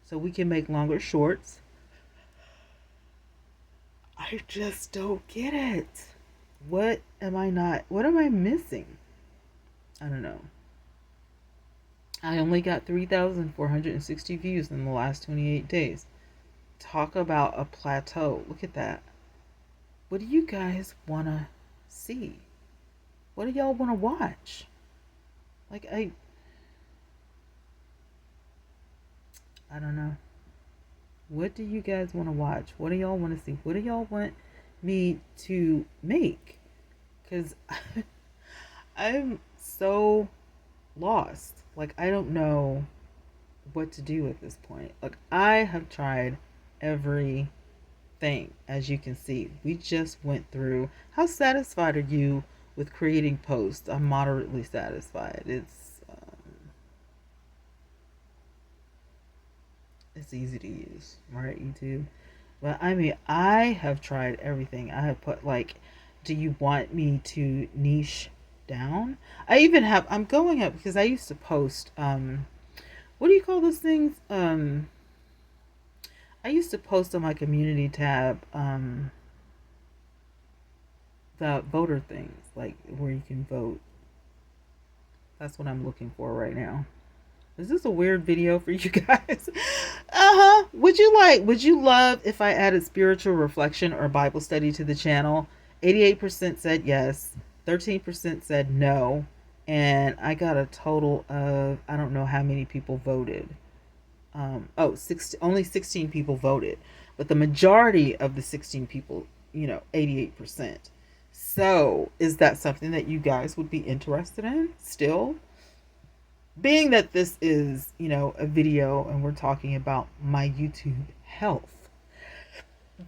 Speaker 1: So we can make longer shorts. I just don't get it. What am I missing? I don't know. I only got 3,460 views in the last 28 days. Talk about a plateau. Look at that. What do you guys want to see? What do y'all want to watch? Like, I don't know. What do you guys want to watch? What do y'all want to see? What do y'all want me to make? Because I'm so lost. Like, I don't know what to do at this point. Like, I have tried everything, as you can see. We just went through. How satisfied are you with creating posts? I'm moderately satisfied. It's easy to use, right, YouTube? But I mean, I have tried everything. I have put, like, do you want me to niche down? I even have, I'm going up because I used to post, what do you call those things? I used to post on my community tab, the voter things, like where you can vote. That's what I'm looking for right now. Is this a weird video for you guys? Uh-huh. Would you love if I added spiritual reflection or Bible study to the channel? 88% said yes. 13% said no. And I got a total of, I don't know how many people voted. Only 16 people voted. But the majority of the 16 people, 88%. So is that something that you guys would be interested in still? Being that this is, a video and we're talking about my YouTube health,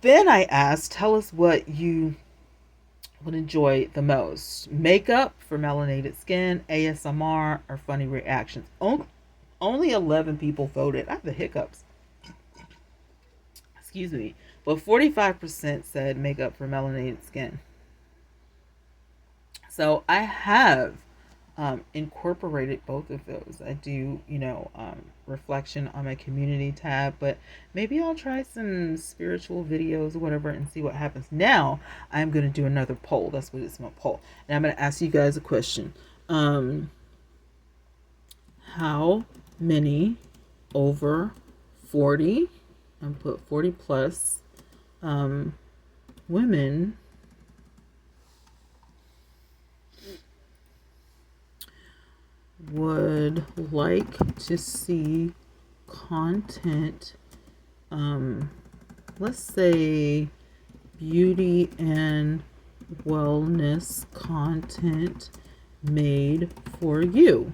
Speaker 1: then I asked, tell us what you would enjoy the most. Makeup for melanated skin, ASMR, or funny reactions. Only 11 people voted. I have the hiccups. Excuse me. But 45% said makeup for melanated skin. So I have incorporated both of those. I do, reflection on my community tab, but maybe I'll try some spiritual videos or whatever and see what happens. Now I'm going to do another poll. That's what it's my poll. And I'm going to ask you guys a question. How many over 40, and put 40 plus, women would like to see content, let's say beauty and wellness content made for you?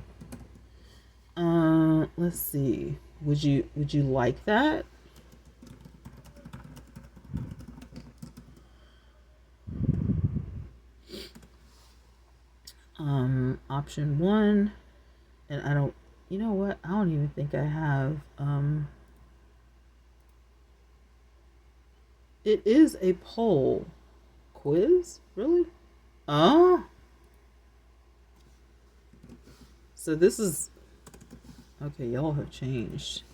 Speaker 1: Let's see. Would you like that? Option 1. And I don't, you know what? I don't even think I have, it is a poll. Quiz? Really? Oh. So this is, okay, y'all have changed.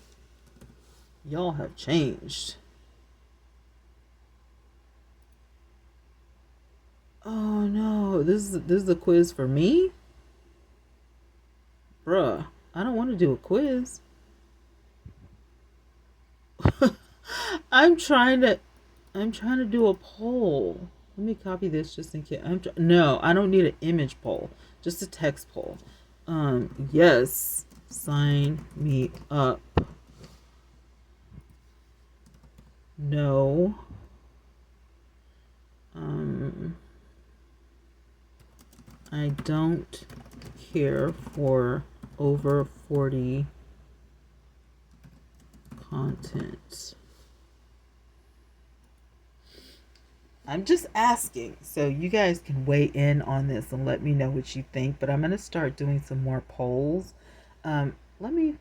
Speaker 1: Y'all have changed. Oh no, this is a quiz for me? Bruh, I don't want to do a quiz. I'm trying to do a poll. Let me copy this just in case. No, I don't need an image poll. Just a text poll. Yes, sign me up. No. I don't care for over 40 content. I'm just asking, so you guys can weigh in on this and let me know what you think. But I'm gonna start doing some more polls. Let me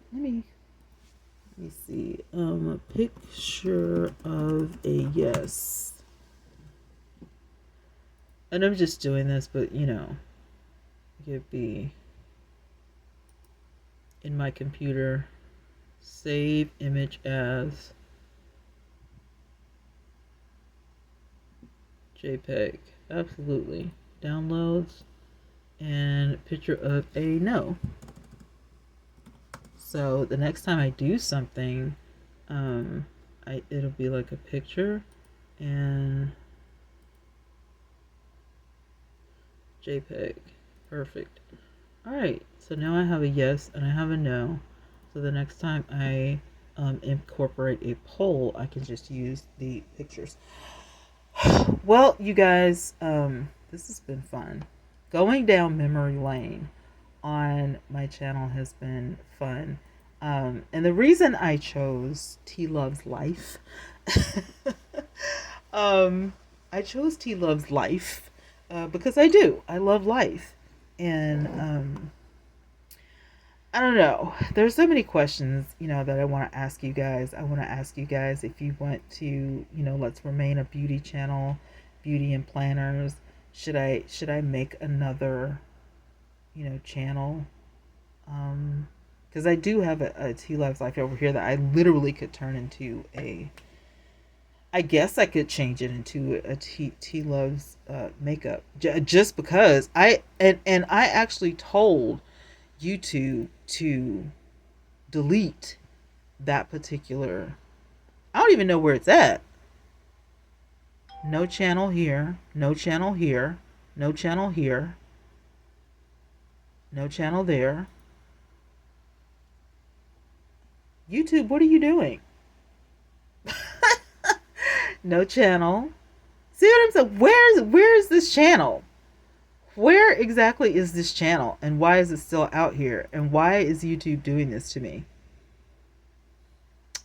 Speaker 1: see. A picture of a yes. And I'm just doing this, but it'd be in my computer. Save image as JPEG. Absolutely. Downloads and picture of a no. So the next time I do something, it'll be like a picture and JPEG. Perfect. Alright, so now I have a yes and I have a no. So the next time I incorporate a poll, I can just use the pictures. Well, you guys, this has been fun. Going down memory lane on my channel has been fun. And the reason I chose T Loves Life, I chose T Loves Life because I do. I love life. And I don't know. There's so many questions, that I want to ask you guys. I want to ask you guys if you want to, let's remain a beauty channel, beauty and planners. Should I make another, channel? Because I do have a T Loves Life over here that I literally could turn into I guess I could change it into a T Loves makeup, just because I actually told YouTube to delete that particular. I don't even know where it's at. No channel here, no channel here, no channel here, no channel there. YouTube, what are you doing? No channel. See what I'm saying? Where is this channel? Where exactly is this channel, and why is it still out here, and why is YouTube doing this to me?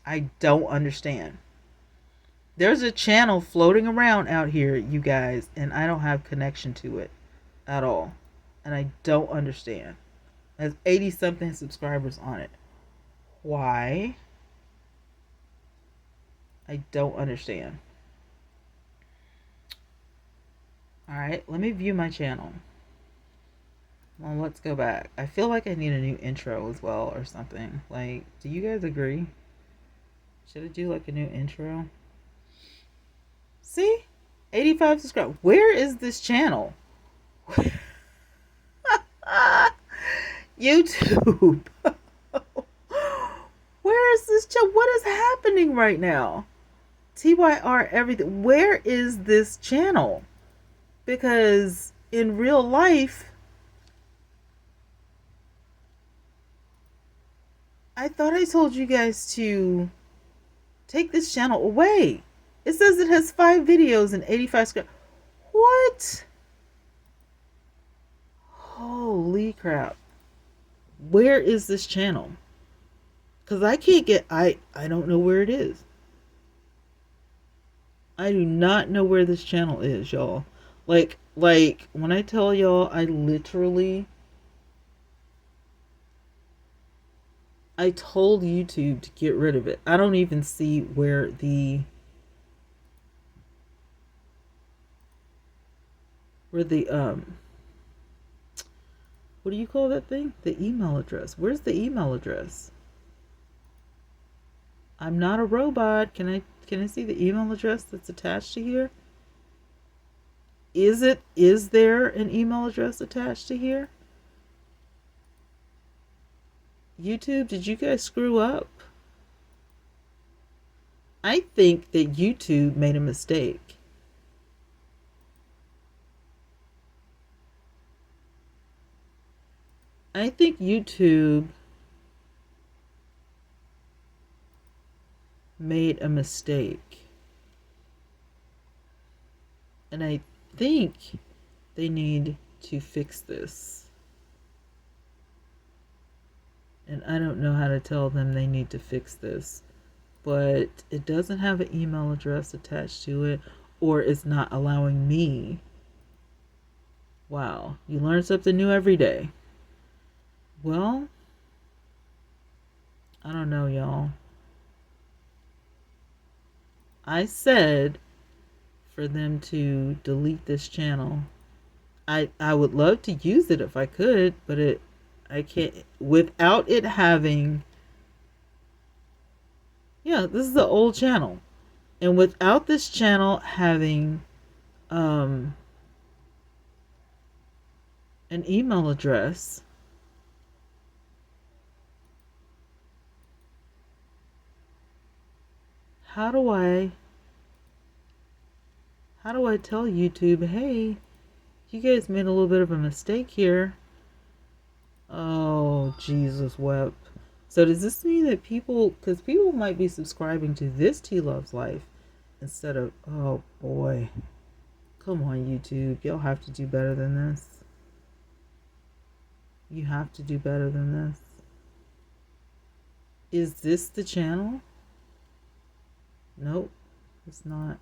Speaker 1: I don't understand. There's a channel floating around out here, you guys, and I don't have connection to it at all, and I don't understand. It has 80 something subscribers on it. Why? I don't understand. Alright, let me view my channel. Well, let's go back. I feel like I need a new intro as well or something. Like, do you guys agree? Should I do like a new intro? See? 85 subscribers. Where is this channel? YouTube. Where is this channel? What is happening right now? TYR everything. Where is this channel? Because in real life, I thought I told you guys to take this channel away. It says it has 5 videos and 85 subscribers. What? Holy crap. Where is this channel? Because I can't get, I don't know where it is. I do not know where this channel is, y'all. Like when I tell y'all, I told YouTube to get rid of it. I don't even see where what do you call that thing? The email address. Where's the email address? I'm not a robot. Can I see the email address that's attached to here? Is there an email address attached to here? YouTube, did you guys screw up? I think that YouTube made a mistake. I think YouTube made a mistake. And I think they need to fix this. And I don't know how to tell them they need to fix this. But it doesn't have an email address attached to it, or it's not allowing me. Wow, you learn something new every day. Well, I don't know, y'all. I said for them to delete this channel. I would love to use it if I could, but I can't without it having. Yeah, this is the old channel, and without this channel having an email address, how do I tell YouTube, hey, you guys made a little bit of a mistake here? Oh, Jesus wept. So does this mean that people, because people might be subscribing to this T Loves Life instead of, oh boy, come on YouTube, y'all have to do better than this. You have to do better than this. Is this the channel? Nope, it's not.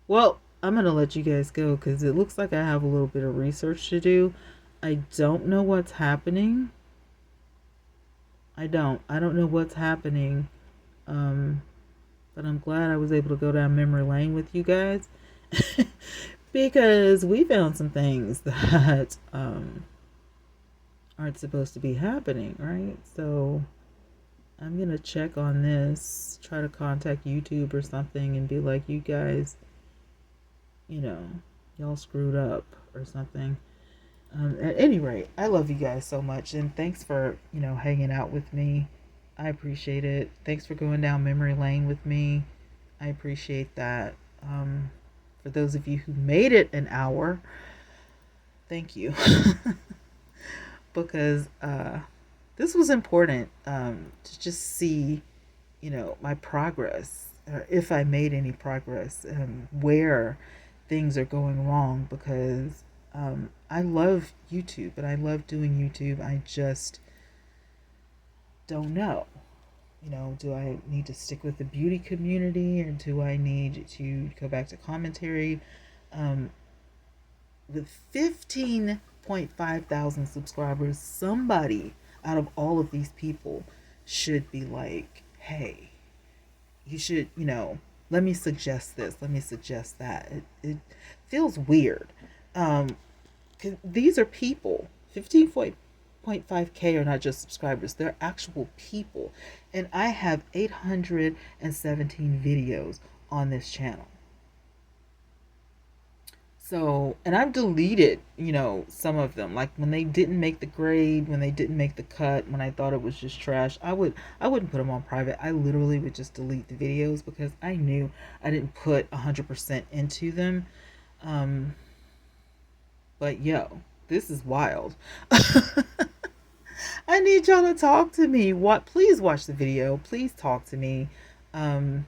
Speaker 1: Well, I'm going to let you guys go because it looks like I have a little bit of research to do. I don't know what's happening. I don't know what's happening. But I'm glad I was able to go down memory lane with you guys because we found some things that aren't supposed to be happening, right? So I'm going to check on this, try to contact YouTube or something and be like, you guys, you know, y'all screwed up or something. At any rate, I love you guys so much, and thanks for, you know, hanging out with me. I appreciate it. Thanks for going down memory lane with me. I appreciate that. For those of you who made it an hour, thank you. Because this was important to just see, you know, my progress, or if I made any progress, where things are going wrong, because I love YouTube and I love doing YouTube. I just don't know. You know, do I need to stick with the beauty community, or do I need to go back to commentary? With 15.5 thousand subscribers, somebody out of all of these people should be like, hey, you should, you know, let me suggest this, let me suggest that. It feels weird. 'Cause these are people. 15.5K are not just subscribers, they're actual people. And I have 817 videos on this channel. So, and I've deleted, you know, some of them. Like when they didn't make the grade, when they didn't make the cut, when I thought it was just trash, I wouldn't put them on private. I literally would just delete the videos because I knew I didn't put 100% into them. But yo, this is wild. I need y'all to talk to me. What? Please watch the video. Please talk to me. You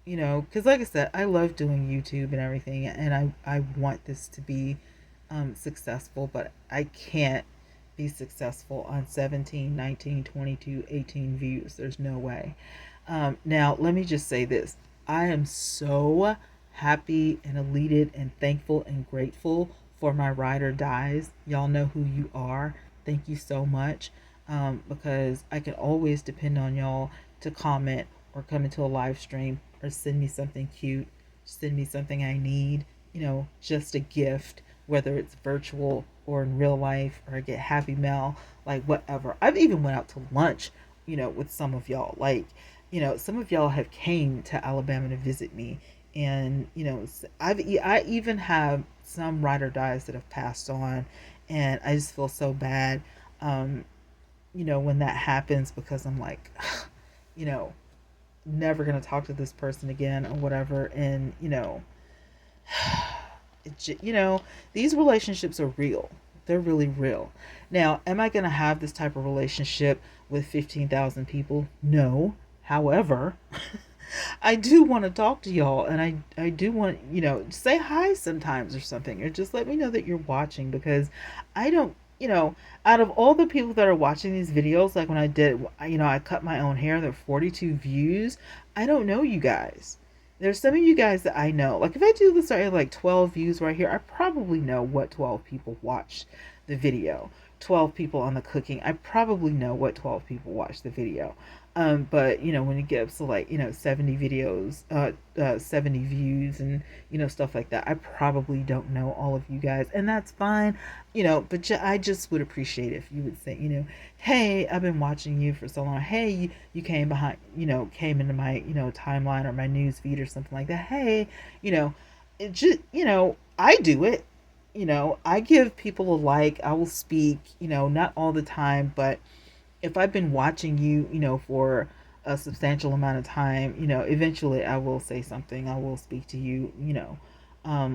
Speaker 1: know, because like I said, I love doing YouTube and everything, and I want this to be successful, but I can't be successful on 17, 19, 22, 18 views. There's no way. Now, let me just say this. I am so happy and elated and thankful and grateful for my ride or dies. Y'all know who you are. Thank you so much, because I can always depend on y'all to comment or come into a live stream or send me something cute, send me something I need, you know, just a gift, whether it's virtual or in real life, or I get happy mail, like whatever. I've even went out to lunch, you know, with some of y'all. Like, you know, some of y'all have came to Alabama to visit me, and you know, I even have some ride or dies that have passed on, and I just feel so bad, you know, when that happens, because I'm like, you know, never gonna talk to this person again or whatever. And you know, you know, these relationships are real. They're really real. Now, am I gonna have this type of relationship with 15,000 people? No. However, I do want to talk to y'all, and I do want, you know, say hi sometimes or something, or just let me know that you're watching, because I don't, you know, out of all the people that are watching these videos, like when I did, you know, I cut my own hair, there are 42 views. I don't know you guys. There's some of you guys that I know. Like if I do this, I have like 12 views right here. I probably know what 12 people watched the video. 12 people on the cooking. I probably know what 12 people watched the video. But you know, when it gets to like, you know, 70 videos, 70 views and, you know, stuff like that, I probably don't know all of you guys, and that's fine, you know, but I just would appreciate if you would say, you know, hey, I've been watching you for so long. Hey, you came behind, you know, came into my, you know, timeline or my news feed or something like that. Hey, you know, it just, you know, I do it, you know, I give people a like, I will speak, you know, not all the time, but if I've been watching you, you know, for a substantial amount of time, you know, eventually I will say something. I will speak to you, you know,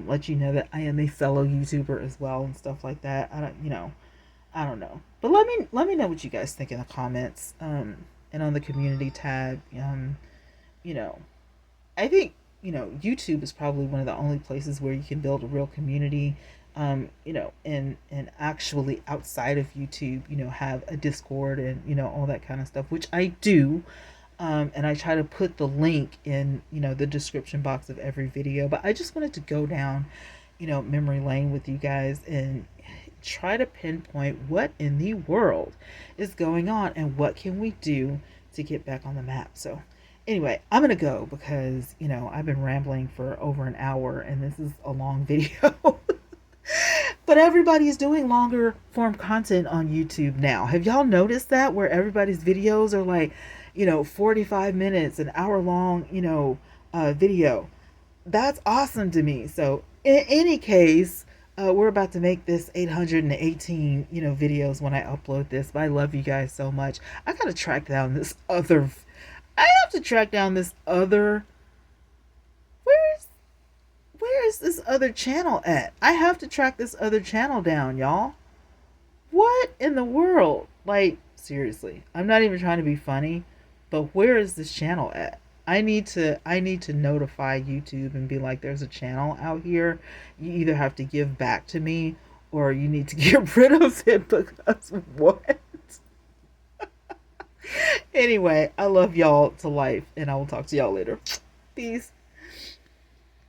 Speaker 1: let you know that I am a fellow YouTuber as well and stuff like that. I don't, you know, I don't know. But let me know what you guys think in the comments, and on the community tab. You know, I think, YouTube is probably one of the only places where you can build a real community. And actually outside of YouTube, have a Discord and all that kind of stuff, which I do. And I try to put the link in, the description box of every video. But I just wanted to go down, memory lane with you guys and try to pinpoint what in the world is going on and what can we do to get back on the map. So anyway, I'm gonna go because I've been rambling for over an hour and this is a long video. But everybody is doing longer form content on YouTube now. Have y'all noticed that, where everybody's videos are like 45 minutes, an hour long, video? That's awesome to me. So in any case, we're about to make this 818 videos when I upload this. But I love you guys so much. I gotta track down this other. I have to track down this other. Where is this other channel at? I have to track this other channel down, y'all. What in the world? Like, seriously, I'm not even trying to be funny, but where is this channel at? I need to notify YouTube and be like, there's a channel out here. You either have to give back to me or you need to get rid of it, because what? Anyway, I love y'all to life and I will talk to y'all later. Peace.